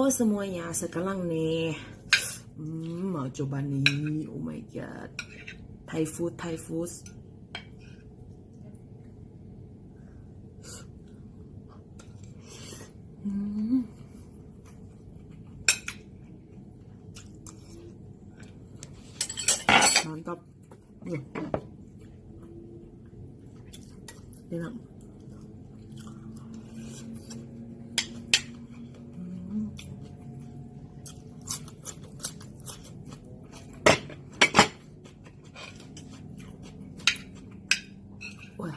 semuanya, sekarang nih mau coba nih. Oh my god, Thai food. Mantap. Enak. Wah.